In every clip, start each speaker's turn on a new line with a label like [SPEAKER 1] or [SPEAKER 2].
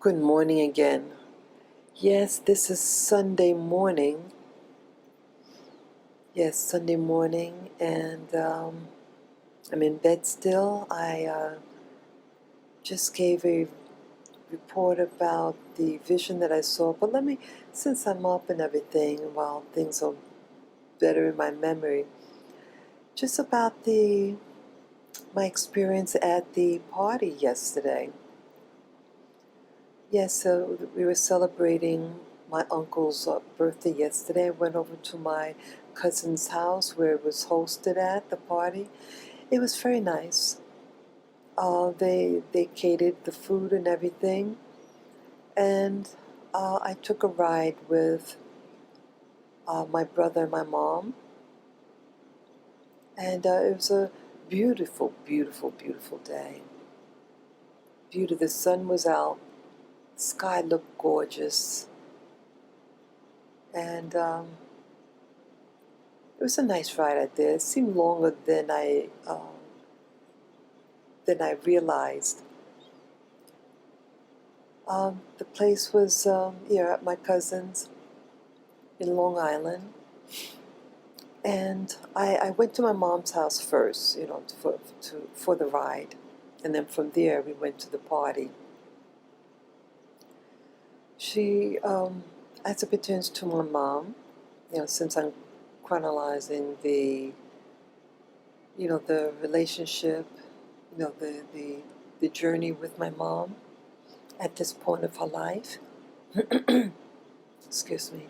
[SPEAKER 1] Good morning again. Yes, this is Sunday morning. Yes, Sunday morning, and I'm in bed still. I just gave a report about the vision that I saw, but since I'm up and everything, while things are better in my memory, just about my experience at the party yesterday. Yes, so we were celebrating my uncle's birthday yesterday. I went over to my cousin's house where it was hosted at the party. It was very nice. They catered the food and everything, and I took a ride with my brother and my mom, and it was a beautiful, beautiful, beautiful day. Beauty. The sun was out. The sky looked gorgeous, and it was a nice ride out there. It seemed longer than I realized. The place was here at my cousin's in Long Island, and I went to my mom's house first, for the ride, and then from there we went to the party. She, as it pertains to my mom, since I'm chronologizing the relationship, the journey with my mom at this point of her life. Excuse me.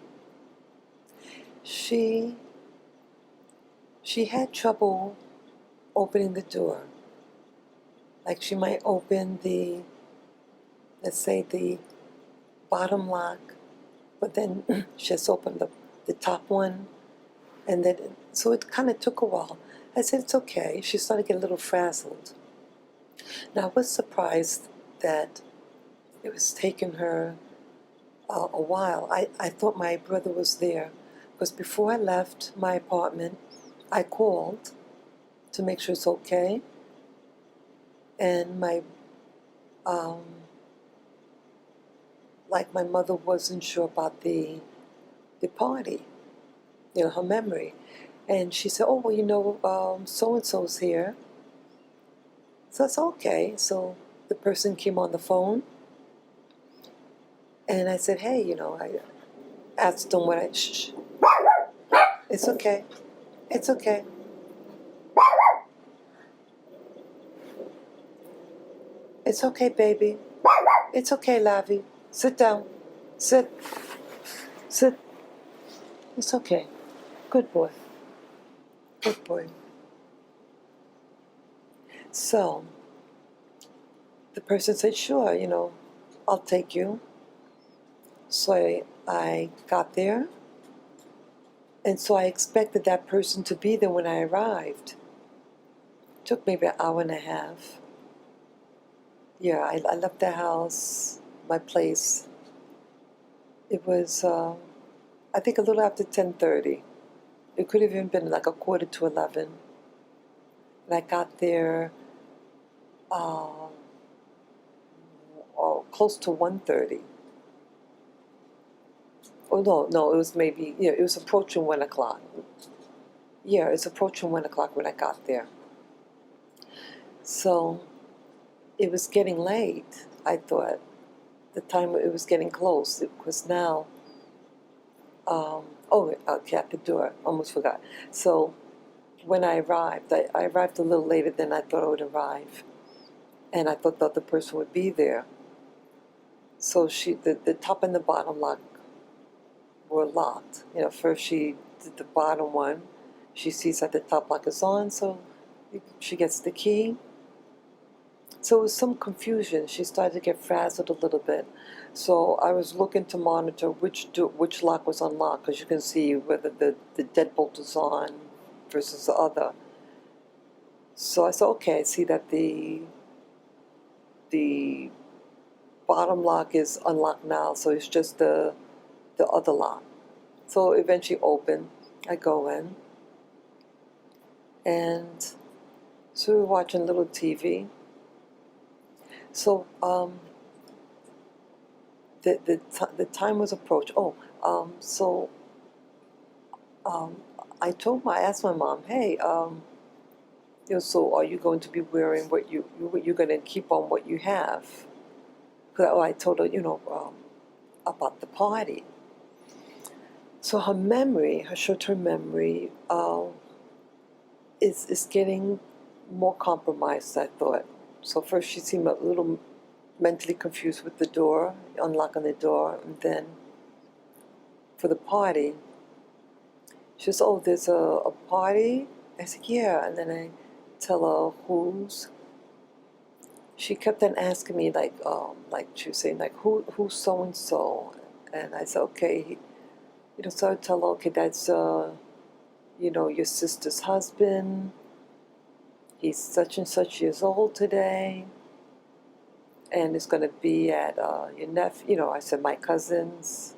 [SPEAKER 1] She had trouble opening the door. Like she might open let's say the bottom lock, but then she has opened the top one, and then so it kind of took a while. I said it's okay. She started to get a little frazzled. Now I was surprised that it was taking her a while. I thought my brother was there, because before I left my apartment, I called to make sure it's okay, and my mother wasn't sure about the party, her memory, and she said, "Oh well, so and so's here." So it's okay. So the person came on the phone, and I said, "Hey, I asked them what I shh. It's okay. It's okay. It's okay, baby. It's okay, Lavi. Sit down. Sit. Sit. It's okay. Good boy. Good boy." So the person said, "Sure, I'll take you." So I got there, and so I expected that person to be there when I arrived. It took maybe an hour and a half. Yeah, I left the house, my place. It was, I think, a little after 10:30. It could have even been like a quarter to 11. And I got there close to 1:30. Oh, no, it was maybe, it was approaching 1 o'clock. Yeah, it's approaching 1 o'clock when I got there. So it was getting late, I thought. The time it was getting close. It was now, okay, at the door, almost forgot. So when I arrived, I arrived a little later than I thought I would arrive. And I thought the other person would be there. So the top and the bottom lock were locked. First she did the bottom one. She sees that the top lock is on, so she gets the key. So it was some confusion. She started to get frazzled a little bit. So I was looking to monitor which lock was unlocked, because you can see whether the deadbolt is on versus the other. So I said, okay, I see that the bottom lock is unlocked now, so it's just the other lock. So eventually open. I go in, and so we're watching a little TV. So the time was approached. So um, I asked my mom, hey, so are you going to be wearing you're going to keep on what you have? Because I told her, about the party. So her short-term memory, is getting more compromised, I thought. So first she seemed a little mentally confused with the door, unlocking the door, and then for the party, she says, oh, there's a party? I said, yeah, and then I tell her who's. She kept on asking me, like she was saying, like, who's so-and-so? And I said, okay, so I tell her, okay, that's, your sister's husband. He's such and such years old today. And it's going to be at your nephew, I said my cousin's.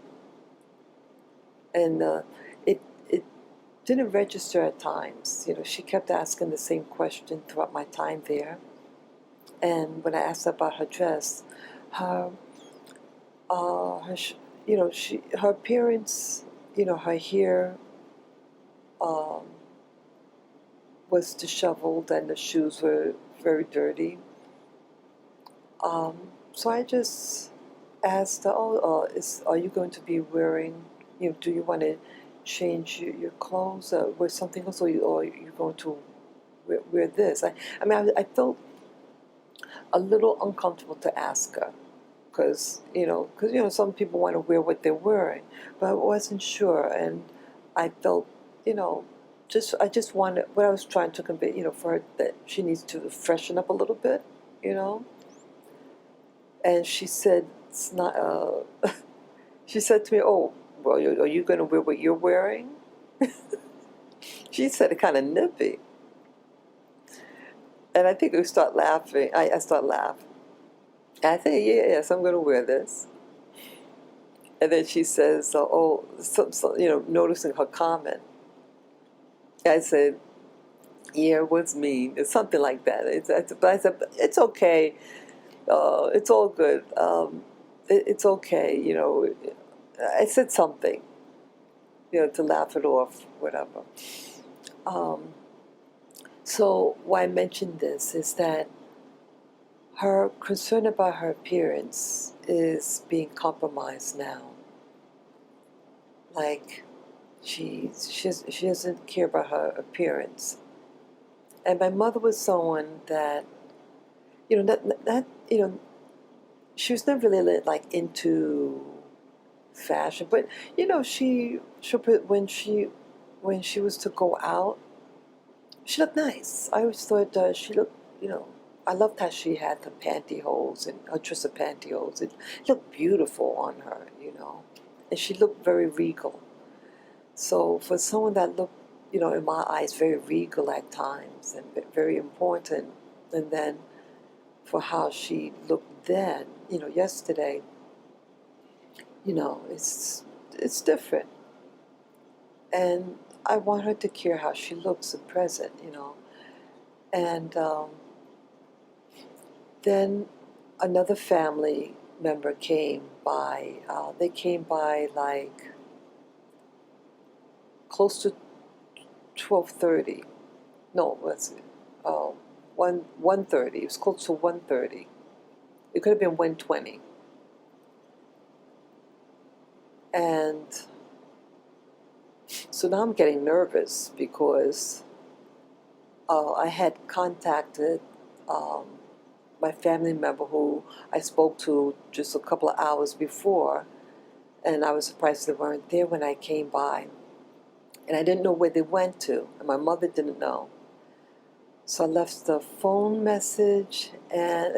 [SPEAKER 1] And it didn't register at times. She kept asking the same question throughout my time there. And when I asked her about her dress, her, her appearance, her hair um, was disheveled and the shoes were very dirty. So I just asked her, are you going to be wearing, do you want to change your clothes or wear something else, or you're going to wear this? I felt a little uncomfortable to ask her because some people want to wear what they're wearing, but I wasn't sure, and I felt, I just wanted, what I was trying to convey, for her, that she needs to freshen up a little bit, and she said, it's not, she said to me, oh, well, are you going to wear what you're wearing? She said it kind of nippy. And I think we start laughing. I start laughing. And I say, yes, I'm going to wear this. And then she says, noticing her comment. I said, yeah, what's mean? It's something like that. But I said, it's okay. It's all good. It's okay, I said something, to laugh it off, whatever. So why I mentioned this is that her concern about her appearance is being compromised now. Like, she doesn't care about her appearance. And my mother was someone that, she was never really like into fashion, but she'll put when she was to go out, she looked nice. I always thought she looked, I loved how she had the pantyhose and her dress of pantyhose. It looked beautiful on her, and she looked very regal. So for someone that looked, in my eyes, very regal at times and very important, and then for how she looked then, yesterday, it's different. And I want her to care how she looks at present, And then another family member came by. They came by like close to 12:30. No, what's it? 1:30. It was close to 1:30. It could have been 1:20. And so now I'm getting nervous because I had contacted my family member who I spoke to just a couple of hours before, and I was surprised they weren't there when I came by. And I didn't know where they went to, and my mother didn't know. So I left the phone message and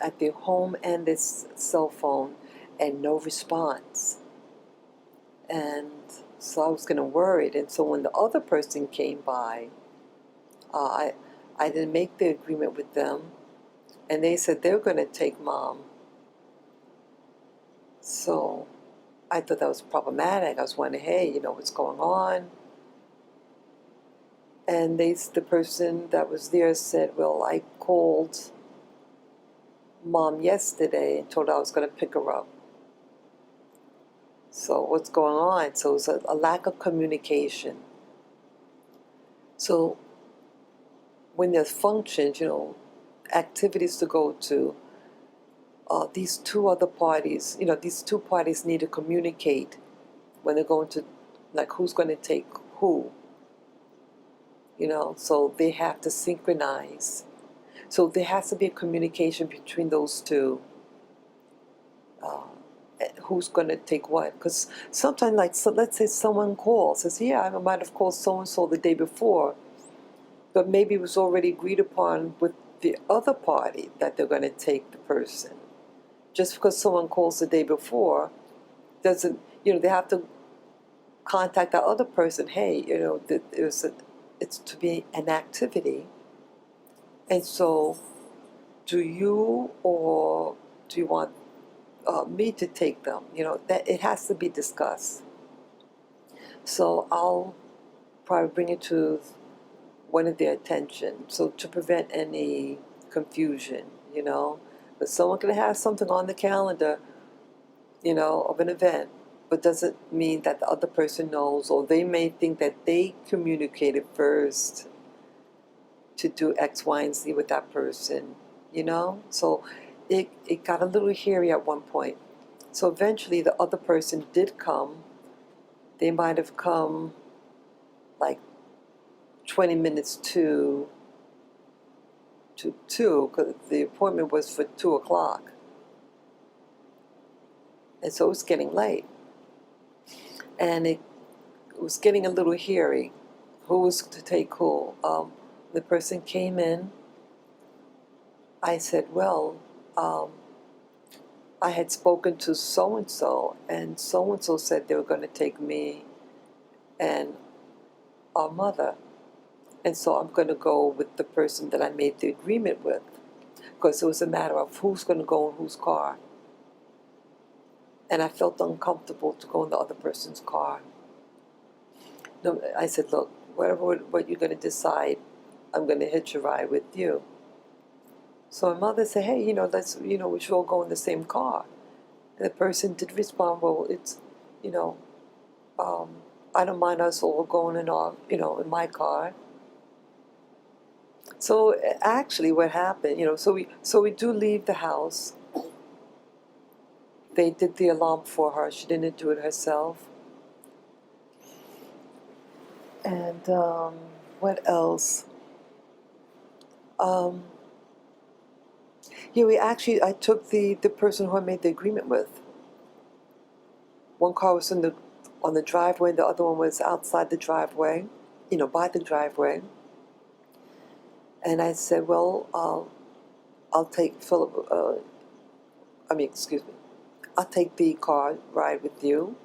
[SPEAKER 1] at their home and this cell phone, and no response. And so I was getting worried. And so when the other person came by, I didn't make the agreement with them, and they said they were going to take Mom. So I thought that was problematic. I was wondering, hey, what's going on? And the person that was there said, well, I called Mom yesterday and told her I was going to pick her up. So what's going on? So it's a lack of communication. So when there's functions, activities to go to, these two other parties, these two parties need to communicate when they're going to, like, who's going to take who, so they have to synchronize. So there has to be a communication between those two. Who's going to take what? Because sometimes, like, so let's say someone calls, says, yeah, I might have called so-and-so the day before, but maybe it was already agreed upon with the other party that they're going to take the person. Just because someone calls the day before doesn't, they have to contact that other person. Hey, it's to be an activity. And so, do you or do you want me to take them? That it has to be discussed. So I'll probably bring it to one of their attention. So to prevent any confusion, but someone can have something on the calendar, of an event, but doesn't mean that the other person knows, or they may think that they communicated first to do X, Y, and Z with that person, So it got a little hairy at one point. So eventually the other person did come. They might have come like 20 minutes to 2, because the appointment was for 2 o'clock. And so it was getting late. And it was getting a little hairy. Who was to take who? The person came in. I said, well, I had spoken to so-and-so said they were going to take me and our mother. And so I'm going to go with the person that I made the agreement with, because it was a matter of who's going to go in whose car. And I felt uncomfortable to go in the other person's car. No, I said, look, what you're going to decide, I'm going to hitch a ride with you. So my mother said, hey, let's, we should all go in the same car. And the person did respond, well, it's, I don't mind us all going in our, in my car. So actually what happened, so we do leave the house. They did the alarm for her. She didn't do it herself. And what else? I took the person who I made the agreement with. One car was on the driveway, the other one was outside the driveway, by the driveway. And I said, well, I'll take Philip, I'll take the car ride with you.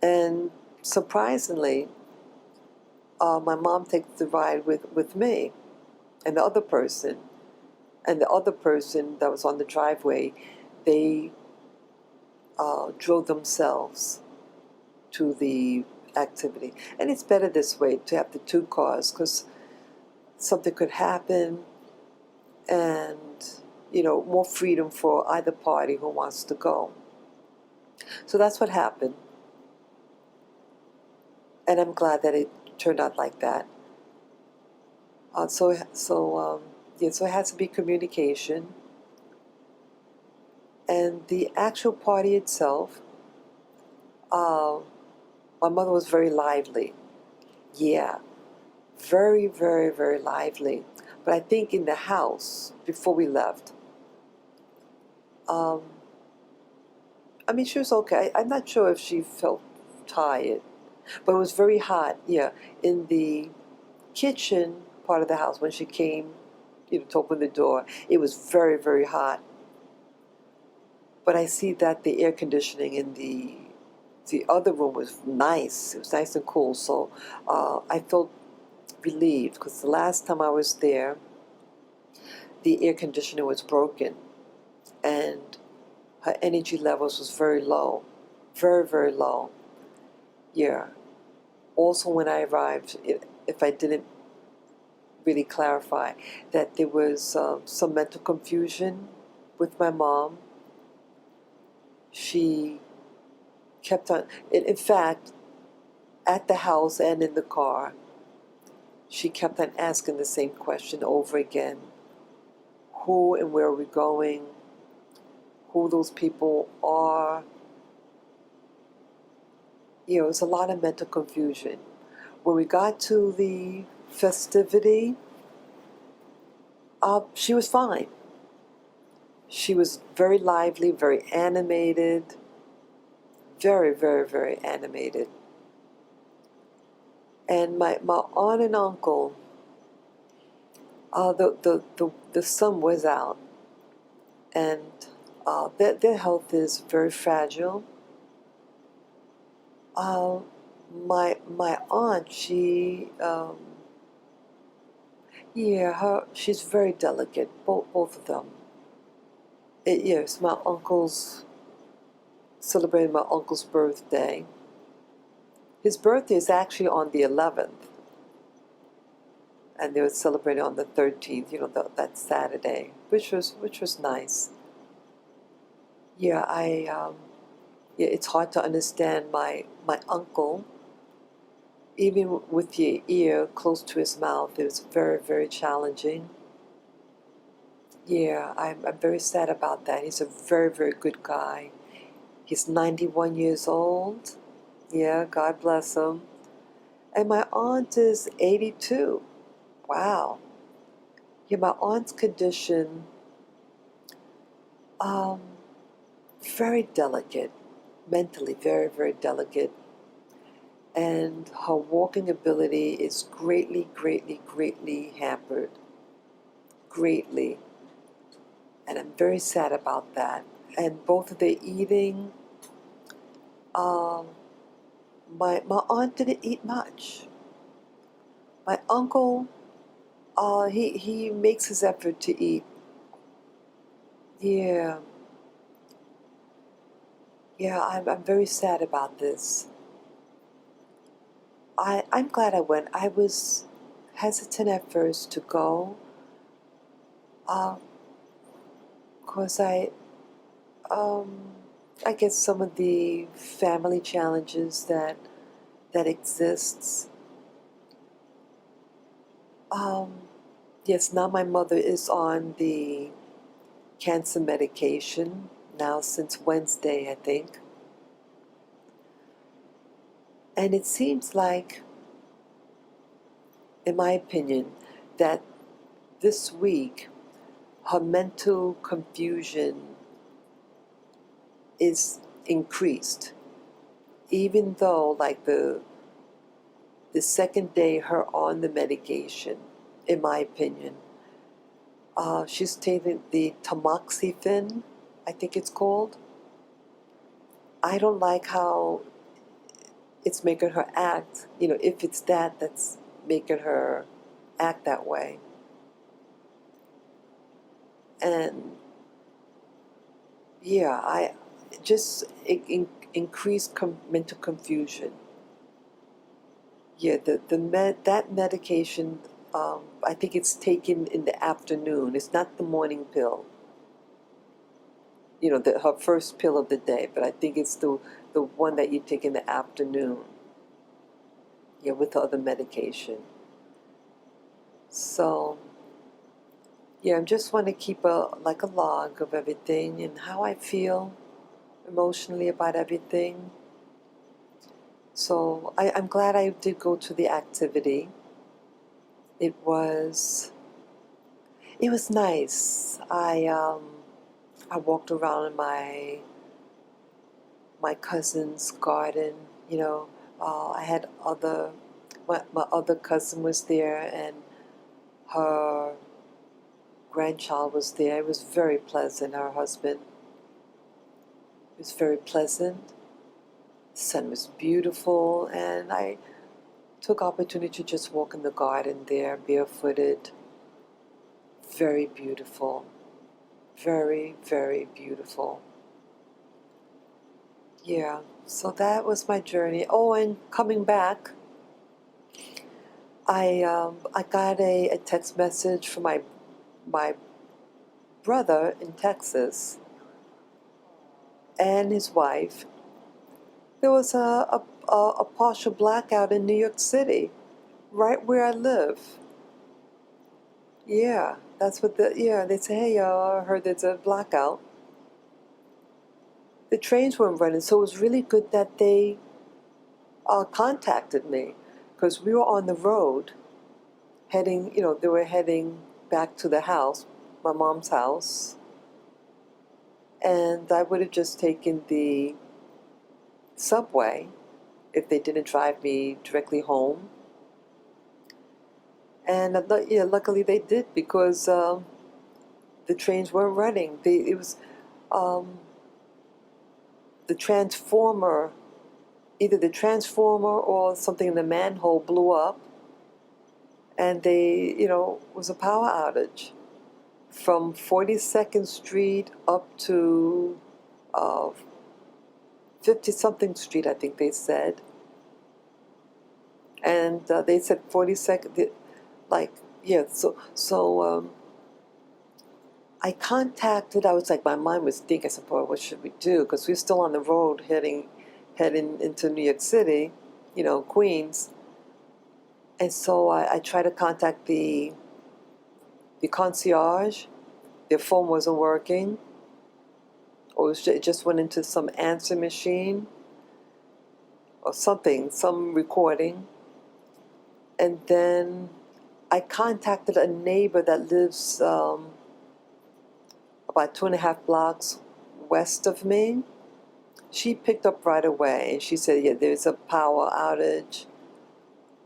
[SPEAKER 1] And surprisingly, my mom takes the ride with me and the other person. And the other person that was on the driveway, they drove themselves to the activity. And it's better this way, to have the 2 cars, because something could happen, and more freedom for either party who wants to go. So that's what happened, and I'm glad that it turned out like that. So it has to be communication. And the actual party itself, my mother was very lively. Yeah, very, very, very lively. But I think in the house, before we left, she was okay. I'm not sure if she felt tired, but it was very hot, yeah. In the kitchen part of the house, when she came, to open the door, it was very, very hot. But I see that the air conditioning in the other room was nice. It was nice and cool. So I felt relieved, because the last time I was there, the air conditioner was broken, and her energy levels was very low, very, very low. Yeah. Also, when I arrived, if I didn't really clarify, that there was some mental confusion with my mom. She kept on, in fact, at the house and in the car, she kept on asking the same question over again. Who and where are we going? Who those people are? It was a lot of mental confusion. When we got to the festivity, she was fine. She was very lively, very animated, very, very, very animated. And my aunt and uncle, the sun was out, and their health is very fragile. My aunt, she's very delicate. Both of them. Yes, my uncle's celebrating my uncle's birthday. His birthday is actually on the 11th, and they were celebrating on the 13th. That Saturday, which was nice. It's hard to understand my uncle. Even with your ear close to his mouth, it was very, very challenging. I'm very sad about that. He's a very, very good guy. He's 91 years old. Yeah, God bless him. And my aunt is 82. Wow. My aunt's condition, very delicate, mentally very, very delicate. And her walking ability is greatly, greatly, greatly hampered. Greatly. And I'm very sad about that. And both of their eating, my aunt didn't eat much. My uncle, he makes his effort to eat. I'm very sad about this. I'm glad I went. I was hesitant at first to go, because I guess some of the family challenges that exists. Yes, now my mother is on the cancer medication now since Wednesday, I think. And it seems like, in my opinion, that this week her mental confusion is increased, even though like the second day her on the medication, in my opinion, she's taking the tamoxifen, I think it's called. I don't like how it's making her act, if it's that's making her act that way. And I just increased mental confusion. That medication, I think it's taken in the afternoon. It's not the morning pill. Her first pill of the day, but I think it's the one that you take in the afternoon. With the other medication. So, I just want to keep a log of everything and how I feel emotionally about everything. So I'm glad I did go to the activity. It was nice. I walked around in my cousin's garden. I had my other cousin was there, and her grandchild was there. It was very pleasant. Her husband. It was very pleasant. The sun was beautiful, and I took opportunity to just walk in the garden there, barefooted. Very beautiful. Very, very beautiful. So that was my journey. Oh, and coming back, I got a text message from my brother in Texas and his wife, There was a partial blackout in New York City, right where I live. Yeah, that's what they say, hey, y'all, I heard there's a blackout. The trains weren't running, so it was really good that they contacted me, because we were on the road heading, they were heading back to the house, my mom's house, and I would have just taken the subway if they didn't drive me directly home. And yeah, luckily they did, because the trains weren't running. It was um, the transformer, either the transformer or something in the manhole blew up, and was a power outage from 42nd Street up to 50 something Street, I think they said. And they said 42nd, like, yeah, so I was like, my mind was thinking, I said, boy, what should we do? Because we're still on the road heading into New York City, Queens. And so I tried to contact the concierge. Their phone wasn't working, or it just went into some answer machine or something, some recording. And then I contacted a neighbor that lives about 2.5 blocks west of me. She picked up right away. She said, yeah, there's a power outage.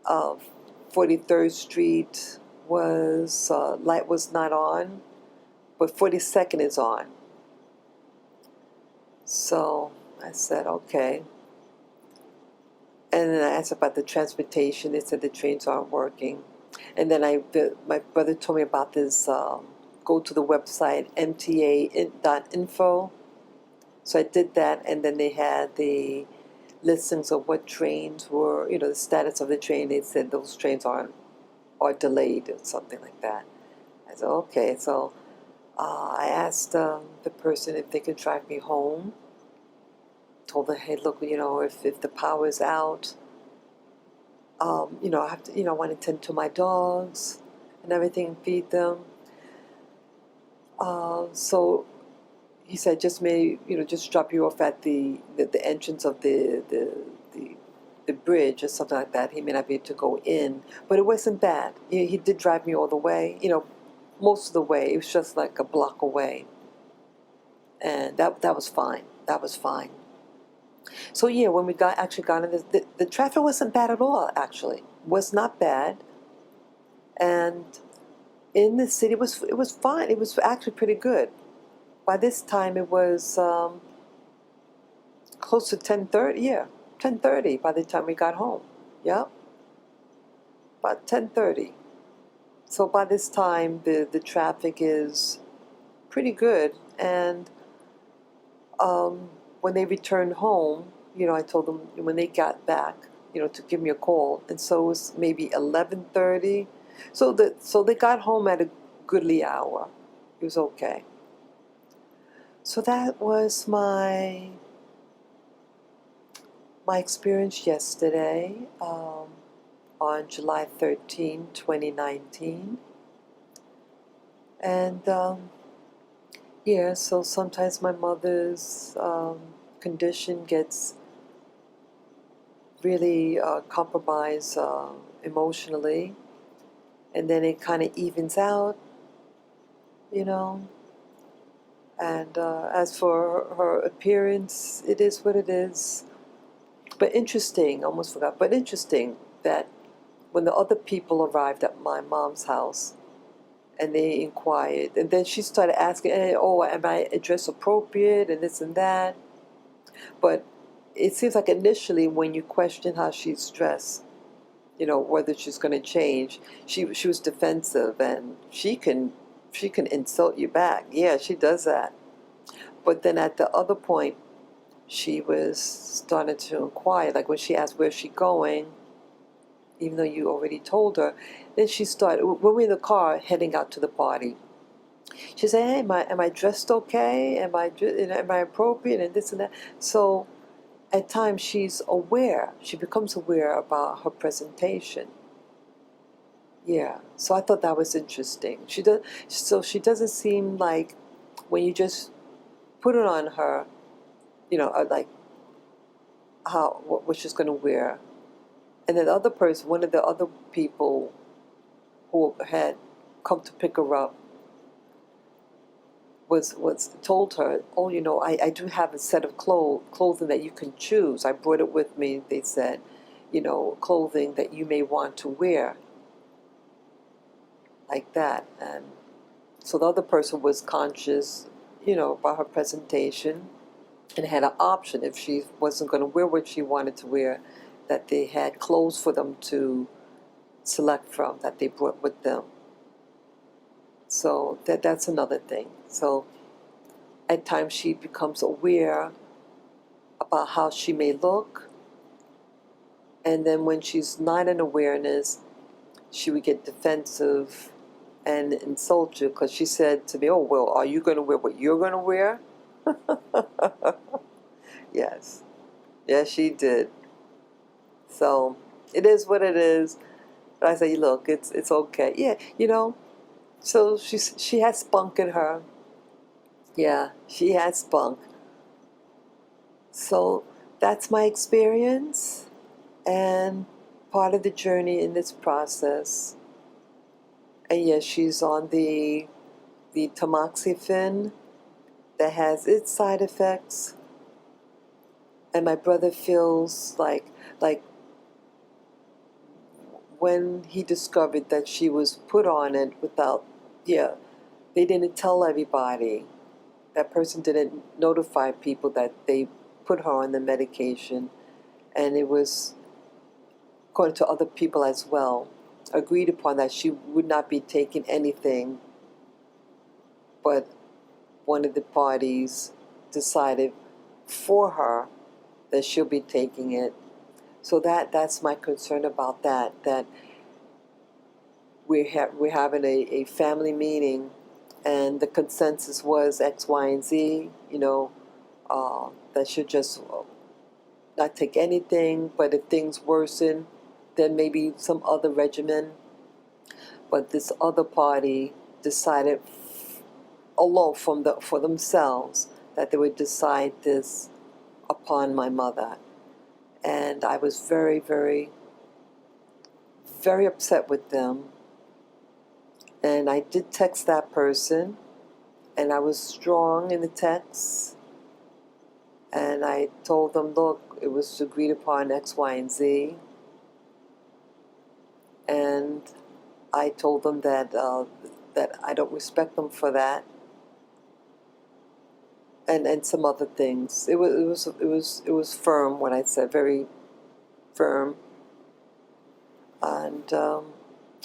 [SPEAKER 1] 43rd Street was, light was not on, but 42nd is on. So I said, okay. And then I asked about the transportation. They said the trains aren't working. And then my brother told me about this, go to the website, mta.info. So I did that, and then they had the listings of what trains were, the status of the train. They said those trains are delayed or something like that. I said, okay. So I asked the person if they could drive me home. Told them, hey, look, if the power is out, I have to, I want to tend to my dogs and everything, feed them. So he said, just just drop you off at the entrance of the bridge or something like that. He may not be able to go in, but it wasn't bad. He did drive me all the way, most of the way. It was just like a block away, and that was fine. That was fine. So yeah, when we actually got in, the traffic wasn't bad at all. Actually, was not bad, and in the city it was fine. It was actually pretty good. By this time, it was close to 10:30. Yeah, 10:30 by the time we got home. Yep, about 10:30. So by this time, the traffic is pretty good. And when they returned home, I told them when they got back, to give me a call. And so it was maybe 11:30. So they got home at a goodly hour. It was okay. So that was my experience yesterday, on July 13, 2019. And yeah, so sometimes my mother's condition gets really compromised emotionally, and then it kind of evens out, And as for her appearance, it is what it is. But interesting, almost forgot, but interesting that when the other people arrived at my mom's house and they inquired, and then she started asking, hey, oh, am I dress appropriate and this and that? But it seems like initially when you question how she's dressed, whether she's going to change, she was defensive, and she can insult you back. Yeah, she does that. But then at the other point, she was starting to inquire, like when she asked where's she going, even though you already told her. Then she started, when we were in the car heading out to the party, she said, hey, am I dressed okay? Am I appropriate? And this and that. So at times she's aware, she becomes aware about her presentation. Yeah, so I thought that was interesting. So she doesn't seem like when you just put it on her, like what she's going to wear. And then the other person, one of the other people who had come to pick her up, was told her, oh, I do have a set of clothing that you can choose. I brought it with me, they said, clothing that you may want to wear, like that. And so the other person was conscious, about her presentation, and had an option if she wasn't going to wear what she wanted to wear, that they had clothes for them to select from that they brought with them. So that's another thing. So at times she becomes aware about how she may look, and then when she's not in awareness, she would get defensive and insult you, because she said to me, oh, well, are you going to wear what you're going to wear? Yes. Yes, she did. So it is what it is. But I say, look, it's okay. Yeah, so she has spunk in her. Yeah, she has spunk. So that's my experience and part of the journey in this process. And yes, she's on the tamoxifen that has its side effects. And my brother feels like when he discovered that she was put on it without, yeah, they didn't tell everybody. That person didn't notify people that they put her on the medication, and it was, according to other people as well, agreed upon that she would not be taking anything, but one of the parties decided for her that she'll be taking it. So that's my concern about that we're having a family meeting, and the consensus was X, Y, and Z, that should just not take anything, but if things worsen, then maybe some other regimen. But this other party decided alone for themselves that they would decide this upon my mother. And I was very, very, very upset with them. And I did text that person, and I was strong in the text. And I told them, look, it was agreed upon X, Y, and Z. And I told them that I don't respect them for that, and some other things. It was firm what I said, very firm.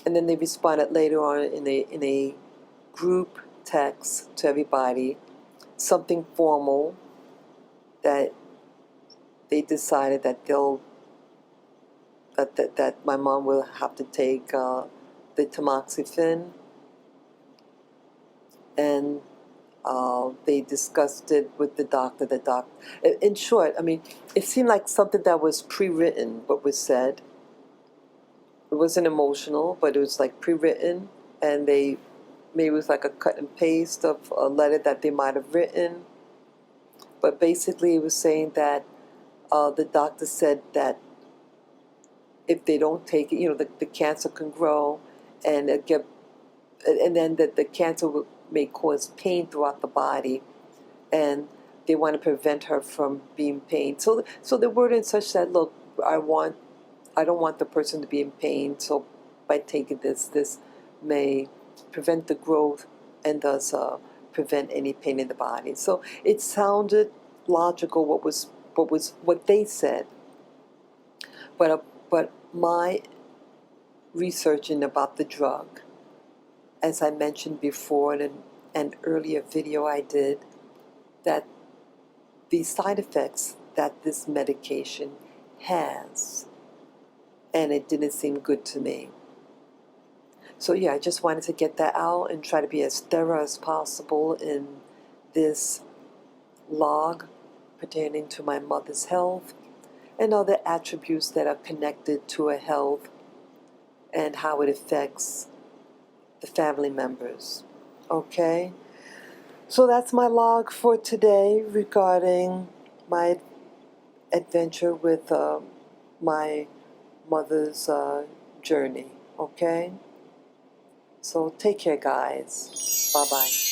[SPEAKER 1] And then they responded later on in a group text to everybody, something formal, that they decided that that my mom will have to take the tamoxifen, and they discussed it with the doctor. In short, I mean, it seemed like something that was pre-written, what was said. It wasn't emotional, but it was like pre-written, and maybe it was like a cut and paste of a letter that they might have written. But basically it was saying that the doctor said that if they don't take it, the cancer can grow, and then that the cancer may cause pain throughout the body, and they want to prevent her from being pain. So the word in such that, look, I don't want the person to be in pain, so by taking this may prevent the growth and thus prevent any pain in the body. So it sounded logical what they said, but my researching about the drug, as I mentioned before in an earlier video I did, that the side effects that this medication has, and it didn't seem good to me. So yeah, I just wanted to get that out and try to be as thorough as possible in this log, pertaining to my mother's health and other attributes that are connected to her health and how it affects the family members. Okay? So that's my log for today regarding my adventure with my mother's journey. Okay? So take care, guys. Bye-bye.